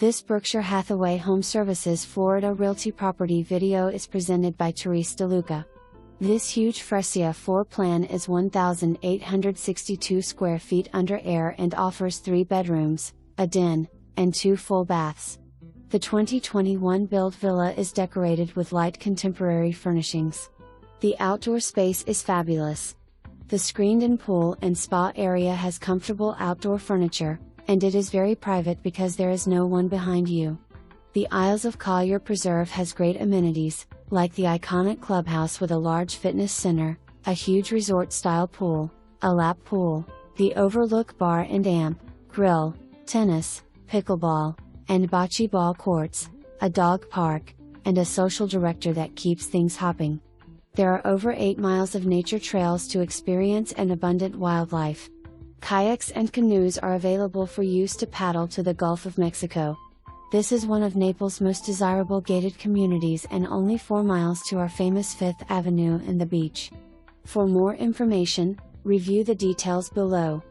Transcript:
This Berkshire Hathaway HomeServices Florida Realty property video is presented by Therese DeLuca. This huge Fresia floor plan is 1,862 square feet under air and offers 3 bedrooms, a den, and 2 full baths. The 2021 built villa is decorated with light contemporary furnishings. The outdoor space is fabulous. The screened-in pool and spa area has comfortable outdoor furniture, and it is very private because there is no one behind you. The Isles of Collier Preserve has great amenities, like the iconic clubhouse with a large fitness center, a huge resort-style pool, a lap pool, the Overlook Bar and amp, grill, tennis, pickleball, and bocce ball courts, a dog park, and a social director that keeps things hopping. There are over 8 miles of nature trails to experience and abundant wildlife. Kayaks and canoes are available for use to paddle to the Gulf of Mexico. This is one of Naples' most desirable gated communities and only 4 miles to our famous 5th Avenue and the beach. For more information, review the details below.